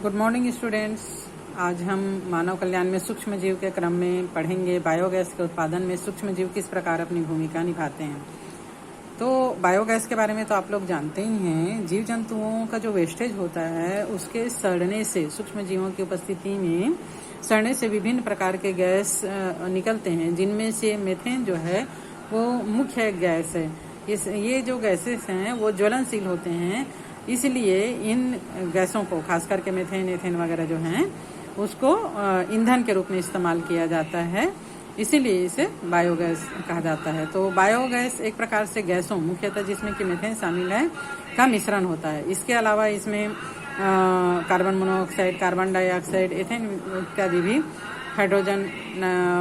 Good morning students. आज हम मानव कल्याण में सूक्ष्म जीव के क्रम में पढ़ेंगे बायोगैस के उत्पादन में सूक्ष्म जीव किस प्रकार अपनी भूमिका निभाते हैं। तो बायोगैस के बारे में तो आप लोग जानते ही हैं। जीव जंतुओं का जो वेस्टेज होता है उसके सड़ने से, सूक्ष्म जीवों की उपस्थिति में सड़ने से विभिन्न प्रकार के गैस निकलते हैं, जिनमें से मीथेन जो है वो मुख्य गैस है। ये जो गैसेस हैं वो ज्वलनशील होते हैं, इसलिए इन गैसों को, खास करके मीथेन, एथेन वगैरह जो हैं, उसको ईंधन के रूप में इस्तेमाल किया जाता है, इसीलिए इसे बायोगैस कहा जाता है। तो बायोगैस एक प्रकार से गैसों, मुख्यतः जिसमें कि मीथेन शामिल है, का मिश्रण होता है। इसके अलावा इसमें carbon monoxide, carbon dioxide, ethane इत्यादि भी, हाइड्रोजन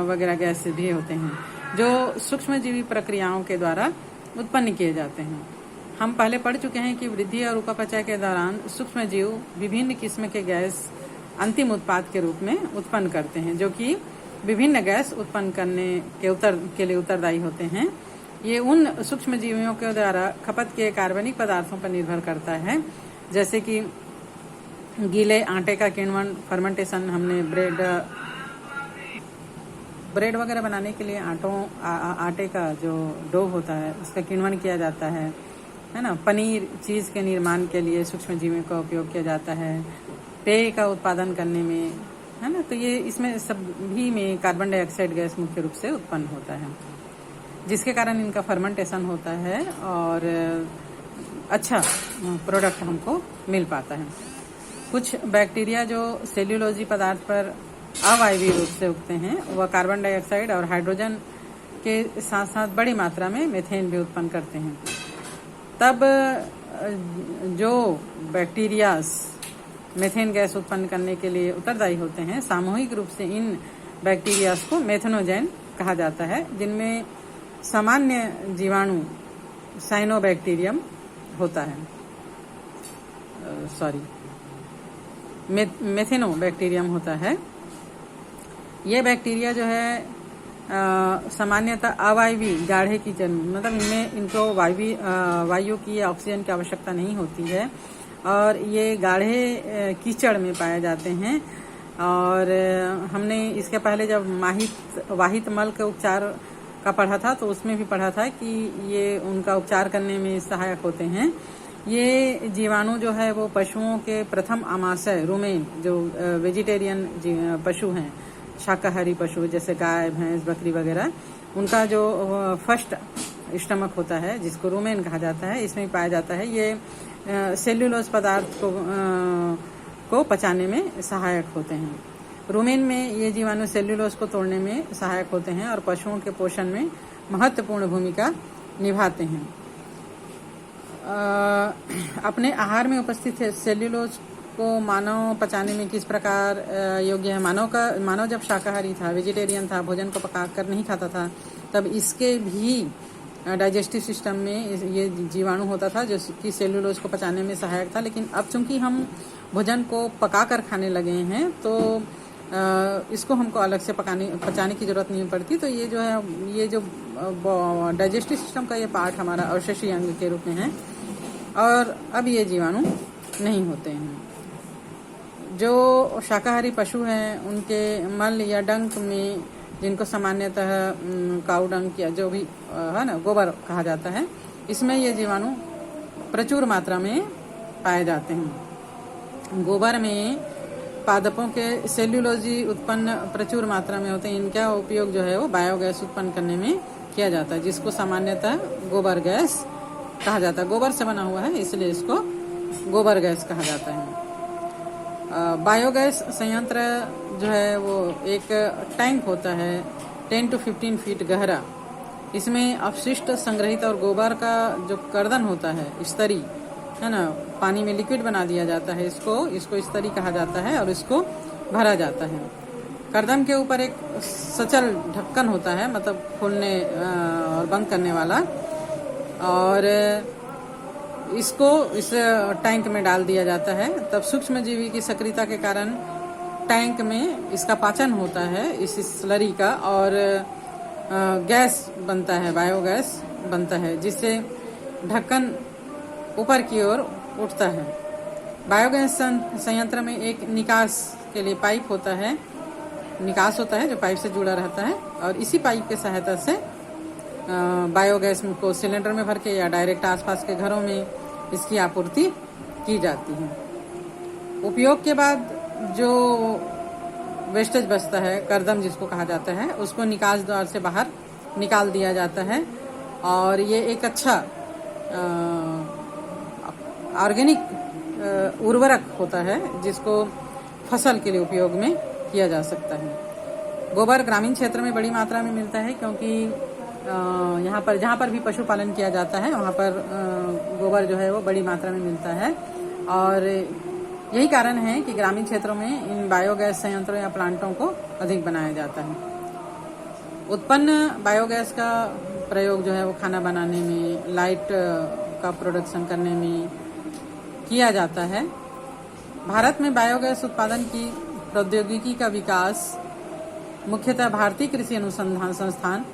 वगैरह गैस भी होते हैं, जो सूक्ष्मजीवी प्रक्रियाओं के द्वारा उत्पन्न किए जाते हैं। हम पहले पढ़ चुके हैं कि वृद्धि और उपापचय के दौरान सूक्ष्मजीव विभिन्न किस्म के गैस अंतिम उत्पाद के रूप में उत्पन्न करते हैं, जो कि विभिन्न गैस उत्पन्न करने के लिए उत्तरदायी होते हैं। ये उन सूक्ष्मजीवियों के द्वारा खपत किए कार्बनिक पदार्थों पर निर्भर करता है, जैसे कि गीले आटे का किण्वन, फर्मेंटेशन। हमने ब्रेड वगैरह बनाने के लिए आटे का जो डो होता है उसका किण्वन किया जाता है ना। पनीर, चीज़ के निर्माण के लिए सूक्ष्मजीवियों का उपयोग किया जाता है, पेय का उत्पादन करने में, है ना। तो ये इसमें सभी में कार्बन डाइऑक्साइड गैस मुख्य रूप से उत्पन्न होता है, जिसके कारण इनका फर्मेंटेशन होता है और अच्छा प्रोडक्ट हमको मिल पाता है। कुछ बैक्टीरिया जो सेल्यूलोजी पदार्थ पर अवायवीय रूप से उगते हैं, वह कार्बन डाइऑक्साइड और हाइड्रोजन के साथ साथ बड़ी मात्रा में मीथेन भी उत्पन्न करते हैं। तब जो बैक्टीरियाज मीथेन गैस उत्पन्न करने के लिए उत्तरदायी होते हैं, सामूहिक रूप से इन बैक्टीरियाज को मेथनोजेन कहा जाता है, जिनमें सामान्य जीवाणु साइनोबैक्टीरियम होता है, मेथेनोबैक्टीरियम होता है। ये बैक्टीरिया जो है सामान्यतः अवायवीय गाढ़े कीचड़, मतलब इनमें इनको वायु की, ऑक्सीजन की आवश्यकता नहीं होती है, और ये गाढ़े कीचड़ में पाए जाते हैं। और हमने इसके पहले जब वाहित मल के उपचार का पढ़ा था, तो उसमें भी पढ़ा था कि ये उनका उपचार करने में सहायक होते हैं। ये जीवाणु जो है वो पशुओं के प्रथम आमाशय, रुमेन, जो वेजिटेरियन पशु हैं, शाकाहारी पशु जैसे गाय, भैंस, बकरी वगैरह, उनका जो फर्स्ट स्टमक होता है, जिसको रुमेन कहा जाता है, इसमें पाया जाता है। ये सेल्यूलोज पदार्थ को पचाने में सहायक होते हैं। रुमेन में ये जीवाणु सेल्यूलोज को तोड़ने में सहायक होते हैं और पशुओं के पोषण में महत्वपूर्ण भूमिका निभाते हैं। अपने आहार में उपस्थित सेल्यूलोज को मानव पचाने में किस प्रकार योग्य है। मानव जब शाकाहारी था, वेजिटेरियन था, भोजन को पका कर नहीं खाता था, तब इसके भी डाइजेस्टिव सिस्टम में ये जीवाणु होता था, जो कि सेल्यूलोज को पचाने में सहायक था। लेकिन अब चूंकि हम भोजन को पका कर खाने लगे हैं, तो इसको हमको अलग से पचाने की जरूरत नहीं पड़ती। तो ये जो है, ये जो डाइजेस्टिव सिस्टम का ये पार्ट हमारा अवशेषीय अंग के रूप में है, और अब ये जीवाणु नहीं होते हैं। जो शाकाहारी पशु हैं, उनके मल या डंक में, जिनको सामान्यतः काऊ डंक या जो भी है ना, गोबर कहा जाता है, इसमें ये जीवाणु प्रचुर मात्रा में पाए जाते हैं। गोबर में पादपों के सेल्यूलोजी उत्पन्न प्रचुर मात्रा में होते हैं। इनका उपयोग जो है वो बायोगैस उत्पन्न करने में किया जाता है, जिसको सामान्यतः गोबर गैस कहा जाता है। गोबर से बना हुआ है, इसलिए इसको गोबर गैस कहा जाता है। बायोगैस संयंत्र जो है वो एक टैंक होता है 10 to 15 फीट गहरा। इसमें अपशिष्ट संग्रहित और गोबर का जो कर्दन होता है, स्तरी है ना, पानी में लिक्विड बना दिया जाता है, इसको स्तरी कहा जाता है, और इसको भरा जाता है। कर्दन के ऊपर एक सचल ढक्कन होता है, मतलब खोलने और बंद करने वाला, और इसको इस टैंक में डाल दिया जाता है। तब सूक्ष्मजीवी की सक्रियता के कारण टैंक में इसका पाचन होता है, इस स्लरी का, और गैस बनता है, बायोगैस बनता है, जिससे ढक्कन ऊपर की ओर उठता है। बायोगैस संयंत्र में एक निकास के लिए पाइप होता है, निकास होता है जो पाइप से जुड़ा रहता है, और इसी पाइप की सहायता से बायोगैस को सिलेंडर में भर के या डायरेक्ट आसपास के घरों में इसकी आपूर्ति की जाती है। उपयोग के बाद जो वेस्टेज बचता है, कर्दम जिसको कहा जाता है, उसको निकास द्वार से बाहर निकाल दिया जाता है, और ये एक अच्छा ऑर्गेनिक उर्वरक होता है जिसको फसल के लिए उपयोग में किया जा सकता है। गोबर ग्रामीण क्षेत्र में बड़ी मात्रा में मिलता है, क्योंकि यहाँ पर जहाँ पर भी पशुपालन किया जाता है वहाँ पर गोबर जो है वो बड़ी मात्रा में मिलता है, और यही कारण है कि ग्रामीण क्षेत्रों में इन बायोगैस संयंत्रों या प्लांटों को अधिक बनाया जाता है। उत्पन्न बायोगैस का प्रयोग जो है वो खाना बनाने में, लाइट का प्रोडक्शन करने में किया जाता है। भारत में बायोगैस उत्पादन की प्रौद्योगिकी का विकास मुख्यतः भारतीय कृषि अनुसंधान संस्थान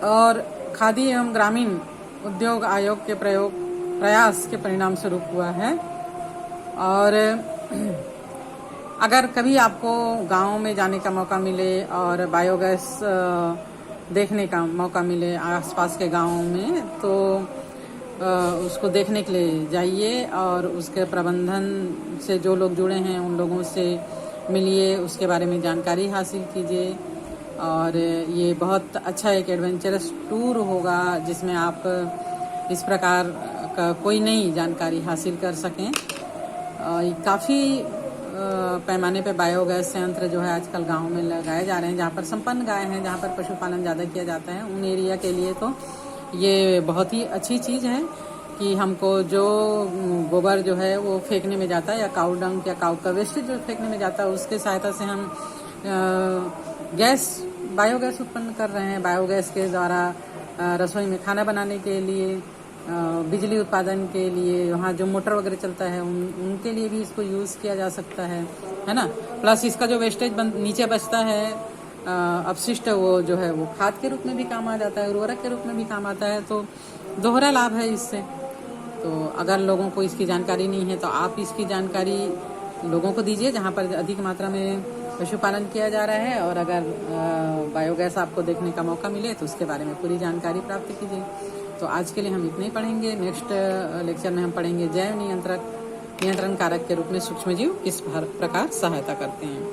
और खादी एवं ग्रामीण उद्योग आयोग के प्रयास के परिणाम स्वरूप हुआ है। और अगर कभी आपको गांव में जाने का मौका मिले और बायोगैस देखने का मौका मिले आसपास के गांवों में, तो उसको देखने के लिए जाइए और उसके प्रबंधन से जो लोग जुड़े हैं उन लोगों से मिलिए, उसके बारे में जानकारी हासिल कीजिए। और ये बहुत अच्छा एक एडवेंचरस टूर होगा जिसमें आप इस प्रकार का कोई नई जानकारी हासिल कर सकें। काफ़ी पैमाने पे बायोगैस संयंत्र जो है आजकल गांव में लगाए जा रहे हैं, जहाँ पर संपन्न गाय हैं, जहाँ पर पशुपालन ज़्यादा किया जाता है, उन एरिया के लिए तो ये बहुत ही अच्छी चीज़ है कि हमको जो गोबर जो है वो फेंकने में जाता है, या काऊ डंग या काऊ का वेस्ट जो फेंकने में जाता है, उसके सहायता से हम बायोगैस उत्पन्न कर रहे हैं। बायोगैस के द्वारा रसोई में खाना बनाने के लिए, बिजली उत्पादन के लिए, वहाँ जो मोटर वगैरह चलता है उनके लिए भी इसको यूज़ किया जा सकता है ना। प्लस इसका जो वेस्टेज नीचे बचता है अपशिष्ट, वो जो है वो खाद के रूप में भी काम आ जाता है, उर्वरक के रूप में भी काम आता है, तो दोहरा लाभ है इससे। तो अगर लोगों को इसकी जानकारी नहीं है तो आप इसकी जानकारी लोगों को दीजिए जहाँ पर अधिक मात्रा में पशुपालन किया जा रहा है, और अगर बायोगैस आपको देखने का मौका मिले तो उसके बारे में पूरी जानकारी प्राप्त कीजिए। तो आज के लिए हम इतना ही पढ़ेंगे। नेक्स्ट लेक्चर में हम पढ़ेंगे जैव नियंत्रण कारक के रूप में सूक्ष्मजीव किस प्रकार सहायता करते हैं।